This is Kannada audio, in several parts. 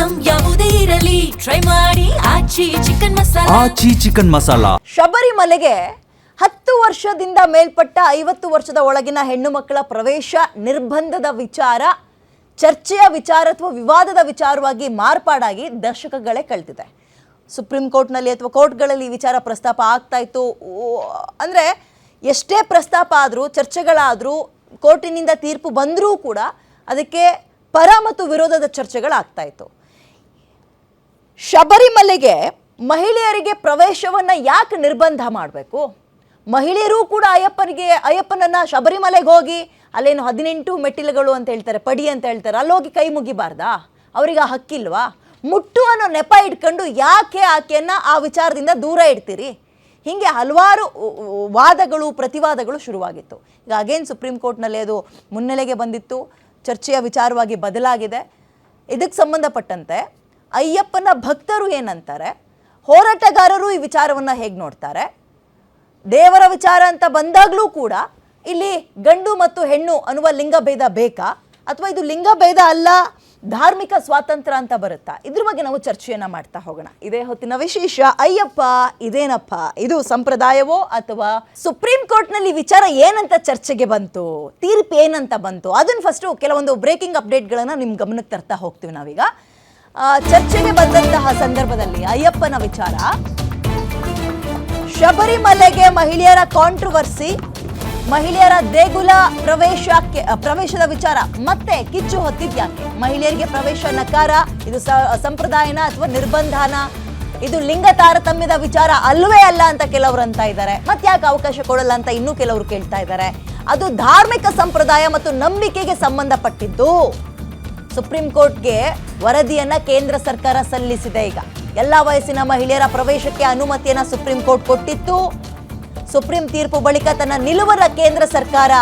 ಐಟಂ ಯಾವುದೇ ಇರಲಿ ಟ್ರೈ ಮಾಡಿ ಆಚಿ ಚಿಕನ್ ಮಸಾಲಾ. ಶಬರಿಮಲೆಗೆ 10 ವರ್ಷದಿಂದ ಮೇಲ್ಪಟ್ಟ 50 ವರ್ಷದ ಒಳಗಿನ ಹೆಣ್ಣು ಮಕ್ಕಳ ಪ್ರವೇಶ ನಿರ್ಬಂಧದ ವಿಚಾರ ಚರ್ಚೆಯ ವಿಚಾರ ಅಥವಾ ವಿವಾದದ ವಿಚಾರವಾಗಿ ಮಾರ್ಪಾಡಾಗಿ ದಶಕಗಳೇ ಕಳೆದಿದೆ. ಸುಪ್ರೀಂ ಕೋರ್ಟ್ನಲ್ಲಿ ಅಥವಾ ಕೋರ್ಟ್ಗಳಲ್ಲಿ ಈ ವಿಚಾರ ಪ್ರಸ್ತಾಪ ಆಗ್ತಾ ಇತ್ತು. ಅಂದರೆ ಎಷ್ಟೇ ಪ್ರಸ್ತಾಪ ಆದರೂ ಚರ್ಚೆಗಳಾದರೂ ಕೋರ್ಟಿನಿಂದ ತೀರ್ಪು ಬಂದರೂ ಕೂಡ ಅದಕ್ಕೆ ಪರ ಮತ್ತು ವಿರೋಧದ ಚರ್ಚೆಗಳಾಗ್ತಾ ಇತ್ತು. ಶಬರಿಮಲೆಗೆ ಮಹಿಳೆಯರಿಗೆ ಪ್ರವೇಶವನ್ನು ಯಾಕೆ ನಿರ್ಬಂಧ ಮಾಡಬೇಕು? ಮಹಿಳೆಯರು ಕೂಡ ಅಯ್ಯಪ್ಪನನ್ನ ಶಬರಿಮಲೆಗೆ ಹೋಗಿ ಅಲ್ಲೇನು 18 ಮೆಟ್ಟಿಲುಗಳು ಅಂತ ಹೇಳ್ತಾರೆ, ಪಡಿ ಅಂತ ಹೇಳ್ತಾರೆ, ಅಲ್ಲೋಗಿ ಕೈ ಮುಗಿಬಾರ್ದಾ? ಅವರಿಗೆ ಆ ಹಕ್ಕಿಲ್ವಾ? ಮುಟ್ಟು ಅನ್ನೋ ನೆಪ ಇಟ್ಕೊಂಡು ಯಾಕೆ ಆಕೆಯನ್ನ ಆ ವಿಚಾರದಿಂದ ದೂರ ಇಡ್ತೀರಿ? ಹೀಗೆ ಹಲವಾರು ವಾದಗಳು ಪ್ರತಿವಾದಗಳು ಶುರುವಾಗಿತ್ತು. ಈಗ ಅಗೇನ್ ಸುಪ್ರೀಂ ಕೋರ್ಟ್ನಲ್ಲಿ ಅದು ಮುನ್ನೆಲೆಗೆ ಬಂದಿತ್ತು, ಚರ್ಚೆಯ ವಿಚಾರವಾಗಿ ಬದಲಾಗಿದೆ. ಇದಕ್ಕೆ ಸಂಬಂಧಪಟ್ಟಂತೆ ಅಯ್ಯಪ್ಪನ ಭಕ್ತರು ಏನಂತಾರೆ, ಹೋರಾಟಗಾರರು ಈ ವಿಚಾರವನ್ನು ಹೇಗೆ ನೋಡ್ತಾರೆ, ದೇವರ ವಿಚಾರ ಅಂತ ಬಂದಾಗಲೂ ಕೂಡ ಇಲ್ಲಿ ಗಂಡು ಮತ್ತು ಹೆಣ್ಣು ಅನ್ನುವ ಲಿಂಗಭೇದ ಬೇಕಾ ಅಥವಾ ಇದು ಲಿಂಗಭೇದ ಅಲ್ಲ ಧಾರ್ಮಿಕ ಸ್ವಾತಂತ್ರ್ಯ ಅಂತ ಬರುತ್ತಾ? ಇದ್ರ ಬಗ್ಗೆ ನಾವು ಚರ್ಚೆಯನ್ನು ಮಾಡ್ತಾ ಹೋಗೋಣ. ಇದೇ ಹೊತ್ತಿನ ವಿಶೇಷ. ಅಯ್ಯಪ್ಪ ಇದೇನಪ್ಪ, ಇದು ಸಂಪ್ರದಾಯವೋ ಅಥವಾ ಸುಪ್ರೀಂ ಕೋರ್ಟ್ನಲ್ಲಿ ವಿಚಾರ ಏನಂತ ಚರ್ಚೆಗೆ ಬಂತು, ತೀರ್ಪು ಏನಂತ ಬಂತು, ಅದನ್ನು ಫಸ್ಟು ಕೆಲವೊಂದು ಬ್ರೇಕಿಂಗ್ ಅಪ್ಡೇಟ್ಗಳನ್ನು ನಿಮ್ಮ ಗಮನಕ್ಕೆ ತರ್ತಾ ಹೋಗ್ತೀವಿ ನಾವೀಗ. ಚರ್ಚೆಗೆ ಬಂದಂತಹ ಸಂದರ್ಭದಲ್ಲಿ ಅಯ್ಯಪ್ಪನ ವಿಚಾರ, ಶಬರಿಮಲೆಗೆ ಮಹಿಳೆಯರ ಕಾಂಟ್ರವರ್ಸಿ, ಮಹಿಳೆಯರ ದೇಗುಲ ಪ್ರವೇಶದ ವಿಚಾರ ಮತ್ತೆ ಕಿಚ್ಚು ಹೊತ್ತಿದ್ಯಾಕೆ? ಮಹಿಳೆಯರಿಗೆ ಪ್ರವೇಶ ನಕಾರ, ಇದು ಸಂಪ್ರದಾಯನ ಅಥವಾ ನಿರ್ಬಂಧನ? ಇದು ಲಿಂಗ ತಾರತಮ್ಯದ ವಿಚಾರ ಅಲ್ವೇ ಅಲ್ಲ ಅಂತ ಕೆಲವರು ಅಂತ ಇದ್ದಾರೆ. ಮತ್ತೆ ಯಾಕೆ ಅವಕಾಶ ಕೊಡಲ್ಲ ಅಂತ ಇನ್ನೂ ಕೆಲವರು ಕೇಳ್ತಾ ಇದ್ದಾರೆ. ಅದು ಧಾರ್ಮಿಕ ಸಂಪ್ರದಾಯ ಮತ್ತು ನಂಬಿಕೆಗೆ ಸಂಬಂಧಪಟ್ಟಿದ್ದು. ಸುಪ್ರೀಂ ಕೋರ್ಟ್ಗೆ ವರದಿಯನ್ನ ಕೇಂದ್ರ ಸರ್ಕಾರ ಸಲ್ಲಿಸಿದೆ. ಈಗ ಎಲ್ಲಾ ವಯಸ್ಸಿನ ಮಹಿಳೆಯರ ಪ್ರವೇಶಕ್ಕೆ ಅನುಮತಿಯನ್ನ ಸುಪ್ರೀಂ ಕೋರ್ಟ್ ಕೊಟ್ಟಿತ್ತು. ಸುಪ್ರೀಂ ತೀರ್ಪು ಬಳಿಕ ತನ್ನ ನಿಲುವನ್ನ ಕೇಂದ್ರ ಸರ್ಕಾರ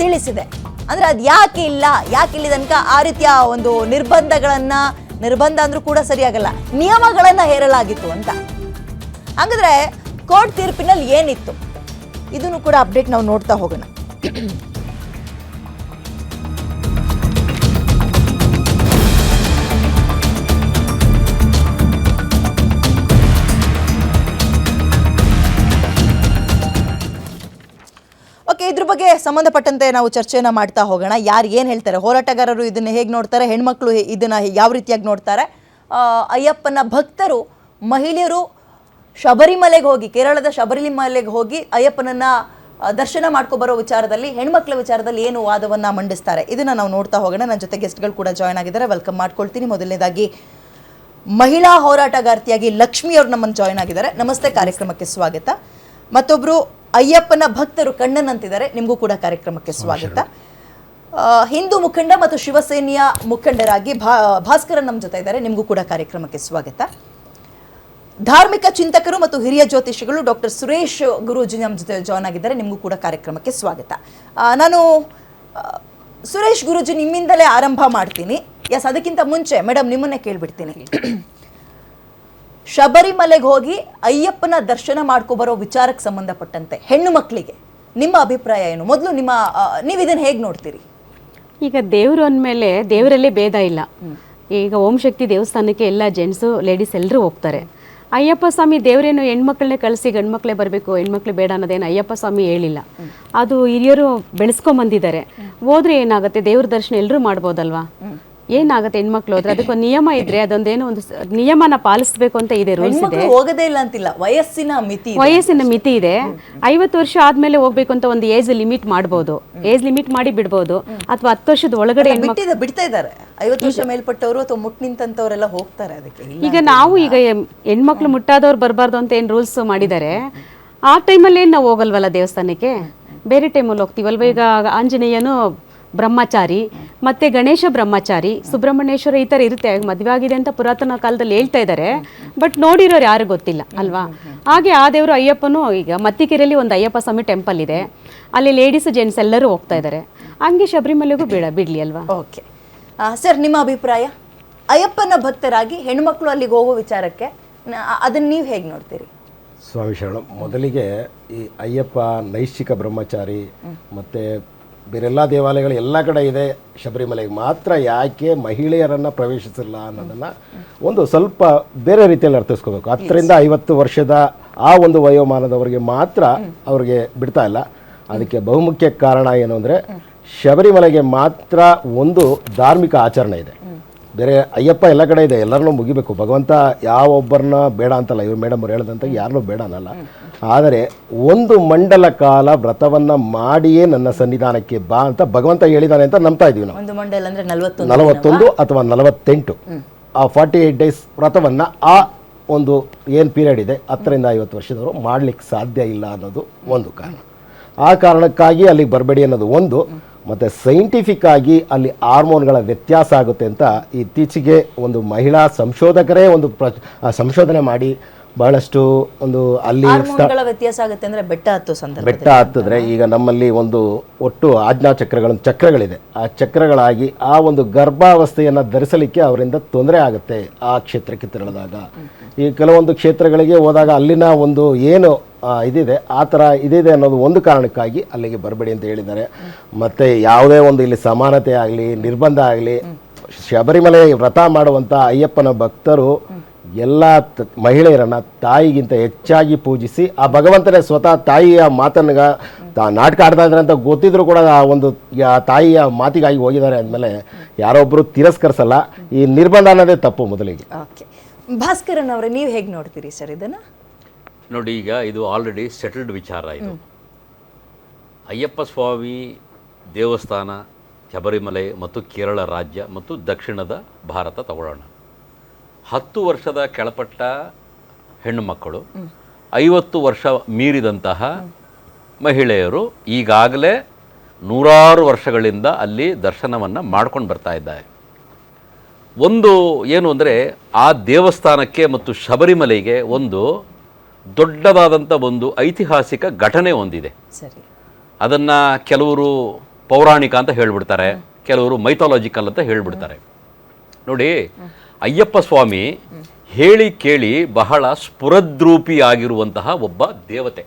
ತಿಳಿಸಿದೆ. ಅಂದ್ರೆ ಅದು ಯಾಕೆ ಇಲ್ಲಿ ತನಕ ಆ ರೀತಿಯ ಒಂದು ನಿರ್ಬಂಧ ಅಂದ್ರೂ ಕೂಡ ಸರಿಯಾಗಲ್ಲ, ನಿಯಮಗಳನ್ನ ಹೇರಲಾಗಿತ್ತು ಅಂತ. ಹಂಗಾದ್ರೆ ಕೋರ್ಟ್ ತೀರ್ಪಿನಲ್ಲಿ ಏನಿತ್ತು, ಇದನ್ನು ಕೂಡ ಅಪ್ಡೇಟ್ ನಾವು ನೋಡ್ತಾ ಹೋಗೋಣ. ಇದ್ರ ಬಗ್ಗೆ ಸಂಬಂಧಪಟ್ಟಂತೆ ನಾವು ಚರ್ಚೆಯನ್ನ ಮಾಡ್ತಾ ಹೋಗೋಣ. ಯಾರು ಏನು ಹೇಳ್ತಾರೆ, ಹೋರಾಟಗಾರರು ಇದನ್ನ ಹೇಗೆ ನೋಡ್ತಾರೆ, ಹೆಣ್ಮಕ್ಳು ಇದನ್ನ ಯಾವ ರೀತಿಯಾಗಿ ನೋಡ್ತಾರೆ, ಅಯ್ಯಪ್ಪನ ಭಕ್ತರು ಮಹಿಳೆಯರು ಶಬರಿಮಲೆಗೆ ಹೋಗಿ, ಕೇರಳದ ಶಬರಿಮಲೆಗೆ ಹೋಗಿ ಅಯ್ಯಪ್ಪನನ್ನ ದರ್ಶನ ಮಾಡ್ಕೊಬರೋ ವಿಚಾರದಲ್ಲಿ, ಹೆಣ್ಮಕ್ಳ ವಿಚಾರದಲ್ಲಿ ಏನು ವಾದವನ್ನ ಮಂಡಿಸ್ತಾರೆ, ಇದನ್ನ ನಾವು ನೋಡ್ತಾ ಹೋಗೋಣ. ನನ್ನ ಜೊತೆ ಗೆಸ್ಟ್ಗಳು ಕೂಡ ಜಾಯ್ನ್ ಆಗಿದ್ದಾರೆ, ವೆಲ್ಕಮ್ ಮಾಡ್ಕೊಳ್ತೀನಿ. ಮೊದಲನೇದಾಗಿ ಮಹಿಳಾ ಹೋರಾಟಗಾರ್ತಿಯಾಗಿ ಲಕ್ಷ್ಮಿ ಅವರು ನಮ್ಮನ್ನು ಜಾಯ್ನ್ ಆಗಿದ್ದಾರೆ. ನಮಸ್ತೆ, ಕಾರ್ಯಕ್ರಮಕ್ಕೆ ಸ್ವಾಗತ. ಮತ್ತೊಬ್ರು ಅಯ್ಯಪ್ಪನ ಭಕ್ತರು ಕಣ್ಣನ್ ಅಂತಿದ್ದಾರೆ, ನಿಮಗೂ ಕೂಡ ಕಾರ್ಯಕ್ರಮಕ್ಕೆ ಸ್ವಾಗತ. ಹಿಂದೂ ಮುಖಂಡ ಮತ್ತು ಶಿವಸೇನೆಯ ಮುಖಂಡರಾಗಿ ಭಾಸ್ಕರನ್ ನಮ್ಮ ಜೊತೆ ಇದ್ದಾರೆ, ನಿಮಗೂ ಕೂಡ ಕಾರ್ಯಕ್ರಮಕ್ಕೆ ಸ್ವಾಗತ. ಧಾರ್ಮಿಕ ಚಿಂತಕರು ಮತ್ತು ಹಿರಿಯ ಜ್ಯೋತಿಷಿಗಳು ಡಾಕ್ಟರ್ ಸುರೇಶ್ ಗುರೂಜಿ ನಮ್ಮ ಜೊತೆ ಜಾಯ್ನ್ ಆಗಿದ್ದಾರೆ, ನಿಮಗೂ ಕೂಡ ಕಾರ್ಯಕ್ರಮಕ್ಕೆ ಸ್ವಾಗತ. ನಾನು ಸುರೇಶ್ ಗುರೂಜಿ ನಿಮ್ಮಿಂದಲೇ ಆರಂಭ ಮಾಡ್ತೀನಿ. ಅದಕ್ಕಿಂತ ಮುಂಚೆ ಮೇಡಮ್ ನಿಮ್ಮನ್ನೇ ಕೇಳ್ಬಿಡ್ತೀನಿ. ಶಬರಿಮಲೆಗೆ ಹೋಗಿ ಅಯ್ಯಪ್ಪನ ದರ್ಶನ ಮಾಡ್ಕೊಬರೋ ವಿಚಾರಕ್ಕೆ ಸಂಬಂಧಪಟ್ಟಂತೆ ಹೆಣ್ಣು ಮಕ್ಕಳಿಗೆ ನಿಮ್ಮ ಅಭಿಪ್ರಾಯ ಏನು? ಮೊದಲು ನೀವು ಇದನ್ನು ಹೇಗೆ ನೋಡ್ತೀರಿ? ಈಗ ದೇವರು ಅಂದಮೇಲೆ ದೇವರಲ್ಲೇ ಭೇದ ಇಲ್ಲ. ಈಗ ಓಂ ಶಕ್ತಿ ದೇವಸ್ಥಾನಕ್ಕೆ ಎಲ್ಲ ಜೆಂಟ್ಸು ಲೇಡೀಸ್ ಎಲ್ಲರೂ ಹೋಗ್ತಾರೆ. ಅಯ್ಯಪ್ಪ ಸ್ವಾಮಿ ದೇವರೇನು ಹೆಣ್ಮಕ್ಳನ್ನೇ ಕಳಿಸಿ ಗಂಡು ಮಕ್ಕಳೇ ಬರಬೇಕು, ಹೆಣ್ಮಕ್ಳು ಬೇಡ ಅನ್ನೋದೇನು ಅಯ್ಯಪ್ಪ ಸ್ವಾಮಿ ಹೇಳಿಲ್ಲ. ಅದು ಹಿರಿಯರು ಬೆಳೆಸ್ಕೊಂಬಂದಿದ್ದಾರೆ. ಹೋದ್ರೆ ಏನಾಗುತ್ತೆ, ದೇವ್ರ ದರ್ಶನ ಎಲ್ಲರೂ ಮಾಡ್ಬೋದಲ್ವಾ? ಏನಾಗುತ್ತೆ ಹೆಣ್ಮಕ್ಳು ಹೋದ್ರೆ? ಅದಕ್ಕೊಂದು ನಿಯಮ ಇದ್ರೆ, ಅದೊಂದೇನೋ ಒಂದು ನಿಯಮನ ಪಾಲಿಸಬೇಕು ಅಂತ ಇದೆ, ರೂಲ್ಸ್ ಇದೆ. ಹೋಗದೇ ಇಲ್ಲ ಅಂತಿಲ್ಲ, ವಯಸ್ಸಿನ ಮಿತಿ ಇದೆ. 50 ವರ್ಷ ಆದ್ಮೇಲೆ ಹೋಗ್ಬೇಕು ಅಂತ ಒಂದು ಏಜ್ ಲಿಮಿಟ್ ಮಾಡ್ಬೋದು, ಏಜ್ ಲಿಮಿಟ್ ಮಾಡಿ ಬಿಡ್ಬೋದು. ಅಥವಾ 10 ವರ್ಷದ ಒಳಗಡೆ ಬಿಡ್ತಾ ಇದ್ದಾರೆ. 50 ವರ್ಷ ಮೇಲ್ಪಟ್ಟವರು ಅಥವಾ ಮುಟ್ ನಿಂತಂತವರೆಲ್ಲ ಹೋಗ್ತಾರೆ. ಅದಕ್ಕೆ ಈಗ ಹೆಣ್ಮಕ್ಳು ಮುಟ್ಟಾದವ್ರು ಬರಬಾರ್ದು ಅಂತ ಏನ್ ರೂಲ್ಸ್ ಮಾಡಿದ್ದಾರೆ. ಆ ಟೈಮಲ್ಲಿ ನಾವು ಹೋಗಲ್ವಲ್ಲ ದೇವಸ್ಥಾನಕ್ಕೆ, ಬೇರೆ ಟೈಮಲ್ಲಿ ಹೋಗ್ತೀವಲ್ವ. ಈಗ ಆಂಜನೇಯನು ಬ್ರಹ್ಮಚಾರಿ, ಮತ್ತೆ ಗಣೇಶ ಬ್ರಹ್ಮಚಾರಿ, ಸುಬ್ರಹ್ಮಣ್ಯೇಶ್ವರ ಈ ಥರ ಇರುತ್ತೆ. ಮದುವೆ ಆಗಿದೆ ಅಂತ ಪುರಾತನ ಕಾಲದಲ್ಲಿ ಹೇಳ್ತಾ ಇದ್ದಾರೆ, ಬಟ್ ನೋಡಿರೋರು ಯಾರು ಗೊತ್ತಿಲ್ಲ ಅಲ್ವಾ? ಹಾಗೆ ಆ ದೇವರು ಅಯ್ಯಪ್ಪನು, ಈಗ ಮತ್ತಿಕೆರೆಯಲ್ಲಿ ಒಂದು ಅಯ್ಯಪ್ಪ ಸ್ವಾಮಿ ಟೆಂಪಲ್ ಇದೆ, ಅಲ್ಲಿ ಲೇಡೀಸ್ ಜೆಂಟ್ಸ್ ಎಲ್ಲರೂ ಹೋಗ್ತಾ ಇದ್ದಾರೆ. ಹಂಗೆ ಶಬರಿಮಲೆಗೂ ಬಿಡ್ಲಿ ಅಲ್ವಾ? ಓಕೆ ಸರ್, ನಿಮ್ಮ ಅಭಿಪ್ರಾಯ? ಅಯ್ಯಪ್ಪನ ಭಕ್ತರಾಗಿ ಹೆಣ್ಮಕ್ಳು ಅಲ್ಲಿಗೆ ಹೋಗೋ ವಿಚಾರಕ್ಕೆ ಅದನ್ನು ನೀವು ಹೇಗೆ ನೋಡ್ತೀರಿ? ಸ್ವಾಮಿ ಶರಣ, ಮೊದಲಿಗೆ ಈ ಅಯ್ಯಪ್ಪ ನೈಷ್ಠಿಕ ಬ್ರಹ್ಮಚಾರಿ ಮತ್ತು ಬೇರೆಲ್ಲ ದೇವಾಲಯಗಳು ಎಲ್ಲ ಕಡೆ ಇದೆ, ಶಬರಿಮಲೆಗೆ ಮಾತ್ರ ಯಾಕೆ ಮಹಿಳೆಯರನ್ನು ಪ್ರವೇಶಿಸಿಲ್ಲ ಅನ್ನೋದನ್ನು ಒಂದು ಸ್ವಲ್ಪ ಬೇರೆ ರೀತಿಯಲ್ಲಿ ಅರ್ಥೈಸ್ಕೋಬೇಕು. 10ರಿಂದ 50 ವರ್ಷದ ಆ ಒಂದು ವಯೋಮಾನದವರಿಗೆ ಮಾತ್ರ ಅವ್ರಿಗೆ ಬಿಡ್ತಾ ಇಲ್ಲ. ಅದಕ್ಕೆ ಬಹುಮುಖ್ಯ ಕಾರಣ ಏನು ಅಂದರೆ, ಶಬರಿಮಲೆಗೆ ಮಾತ್ರ ಒಂದು ಧಾರ್ಮಿಕ ಆಚರಣೆ ಇದೆ. ಬೇರೆ ಅಯ್ಯಪ್ಪ ಎಲ್ಲ ಕಡೆ ಇದೆ, ಎಲ್ಲರನ್ನೂ ಮುಗಿಬೇಕು. ಭಗವಂತ ಯಾವೊಬ್ಬರನ್ನ ಬೇಡ ಅಂತಲ್ಲ, ಇವ್ರು ಮೇಡಮ್ ಅವ್ರು ಹೇಳಿದಂತೆ ಯಾರನ್ನೂ ಬೇಡ ಅನ್ನಲ್ಲ. ಆದರೆ ಒಂದು ಮಂಡಲ ಕಾಲ ವ್ರತವನ್ನು ಮಾಡಿಯೇ ನನ್ನ ಸನ್ನಿಧಾನಕ್ಕೆ ಬಾ ಅಂತ ಭಗವಂತ ಹೇಳಿದಾನೆ ಅಂತ ನಂಬ್ತಾ ಇದೀವಿ ನಾವು. ಒಂದು ಮಂಡಲ ಅಂದರೆ 41 ಅಥವಾ 48 ಆ 48 ಡೇಸ್ ವ್ರತವನ್ನು ಆ ಒಂದು ಏನು ಪೀರಿಯಡ್ ಇದೆ 10ರಿಂದ 50 ವರ್ಷದವರು ಮಾಡಲಿಕ್ಕೆ ಸಾಧ್ಯ ಇಲ್ಲ ಅನ್ನೋದು ಒಂದು ಕಾರಣ. ಆ ಕಾರಣಕ್ಕಾಗಿ ಅಲ್ಲಿಗೆ ಬರಬೇಡಿ ಅನ್ನೋದು ಒಂದು. ಮತ್ತು ಸೈಂಟಿಫಿಕ್ ಆಗಿ ಅಲ್ಲಿ ಹಾರ್ಮೋನ್ಗಳ ವ್ಯತ್ಯಾಸ ಆಗುತ್ತೆ ಅಂತ ಇತ್ತೀಚೆಗೆ ಒಂದು ಮಹಿಳಾ ಸಂಶೋಧಕರೇ ಒಂದು ಸಂಶೋಧನೆ ಮಾಡಿ ಬಹಳಷ್ಟು ಒಂದು ಅಲ್ಲಿ ಹಾರ್ಮೋನ್ಗಳ ವ್ಯತ್ಯಾಸ ಆಗುತ್ತೆ ಅಂದರೆ ಬೆಟ್ಟ ಹತ್ತಿದ್ರೆ ಈಗ ನಮ್ಮಲ್ಲಿ ಒಂದು ಒಟ್ಟು ಆಜ್ಞಾ ಚಕ್ರಗಳಿದೆ. ಆ ಚಕ್ರಗಳಾಗಿ ಆ ಒಂದು ಗರ್ಭಾವಸ್ಥೆಯನ್ನು ಧರಿಸಲಿಕ್ಕೆ ಅವರಿಂದ ತೊಂದರೆ ಆಗುತ್ತೆ ಆ ಕ್ಷೇತ್ರಕ್ಕೆ ತೆರಳಿದಾಗ. ಈ ಕೆಲವೊಂದು ಕ್ಷೇತ್ರಗಳಿಗೆ ಹೋದಾಗ ಅಲ್ಲಿನ ಒಂದು ಏನು ಇದಿದೆ ಆ ಥರ ಇದಿದೆ ಅನ್ನೋದು ಒಂದು ಕಾರಣಕ್ಕಾಗಿ ಅಲ್ಲಿಗೆ ಬರಬೇಡಿ ಅಂತ ಹೇಳಿದ್ದಾರೆ. ಮತ್ತು ಯಾವುದೇ ಒಂದು ಇಲ್ಲಿ ಸಮಾನತೆ ಆಗಲಿ ನಿರ್ಬಂಧ ಆಗಲಿ, ಶಬರಿಮಲೆ ವ್ರತ ಮಾಡುವಂಥ ಅಯ್ಯಪ್ಪನ ಭಕ್ತರು ಎಲ್ಲ ಮಹಿಳೆಯರನ್ನು ತಾಯಿಗಿಂತ ಹೆಚ್ಚಾಗಿ ಪೂಜಿಸಿ, ಆ ಭಗವಂತನೇ ಸ್ವತಃ ತಾಯಿಯ ಮಾತನ್ನು ನಾಟಕ ಆಡ್ತಾ ಇದ್ದಾರೆ ಅಂತ ಗೊತ್ತಿದ್ರು ಕೂಡ ಆ ಒಂದು ತಾಯಿಯ ಮಾತಿಗಾಗಿ ಹೋಗಿದ್ದಾರೆ ಅಂದಮೇಲೆ ಯಾರೊಬ್ಬರು ತಿರಸ್ಕರಿಸಲ್ಲ. ಈ ನಿರ್ಬಂಧ ಅನ್ನೋದೇ ತಪ್ಪು ಮೊದಲಿಗೆ. ಓಕೆ, ಭಾಸ್ಕರನ್ ಅವರೇ ನೀವು ಹೇಗೆ ನೋಡ್ತೀರಿ ಸರ್ ಇದನ್ನು? ನೋಡಿ, ಈಗ ಇದು ಆಲ್ರೆಡಿ ಸೆಟಲ್ಡ್ ವಿಚಾರ. ಇದು ಅಯ್ಯಪ್ಪ ಸ್ವಾಮಿ ದೇವಸ್ಥಾನ ಶಬರಿಮಲೆ ಮತ್ತು ಕೇರಳ ರಾಜ್ಯ ಮತ್ತು ದಕ್ಷಿಣದ ಭಾರತ ತಗೊಳ್ಳೋಣ. 10 ವರ್ಷದ ಕೆಳಪಟ್ಟ ಹೆಣ್ಣು ಮಕ್ಕಳು, 50 ವರ್ಷ ಮೀರಿದಂತಹ ಮಹಿಳೆಯರು ಈಗಾಗಲೇ 100 ವರ್ಷಗಳಿಂದ ಅಲ್ಲಿ ದರ್ಶನವನ್ನು ಮಾಡ್ಕೊಂಡು ಬರ್ತಾ ಇದ್ದಾರೆ. ಒಂದು ಏನು ಅಂದರೆ, ಆ ದೇವಸ್ಥಾನಕ್ಕೆ ಮತ್ತು ಶಬರಿಮಲೆಗೆ ಒಂದು ದೊಡ್ಡದಾದಂಥ ಒಂದು ಐತಿಹಾಸಿಕ ಘಟನೆ ಒಂದಿದೆ. ಸರಿ, ಅದನ್ನು ಕೆಲವರು ಪೌರಾಣಿಕ ಅಂತ ಹೇಳಿಬಿಡ್ತಾರೆ, ಕೆಲವರು ಮೈಥಾಲಜಿಕಲ್ ಅಂತ ಹೇಳಿಬಿಡ್ತಾರೆ. ನೋಡಿ, ಅಯ್ಯಪ್ಪ ಸ್ವಾಮಿ ಹೇಳಿ ಕೇಳಿ ಬಹಳ ಸ್ಫುರದ್ರೂಪಿಯಾಗಿರುವಂತಹ ಒಬ್ಬ ದೇವತೆ.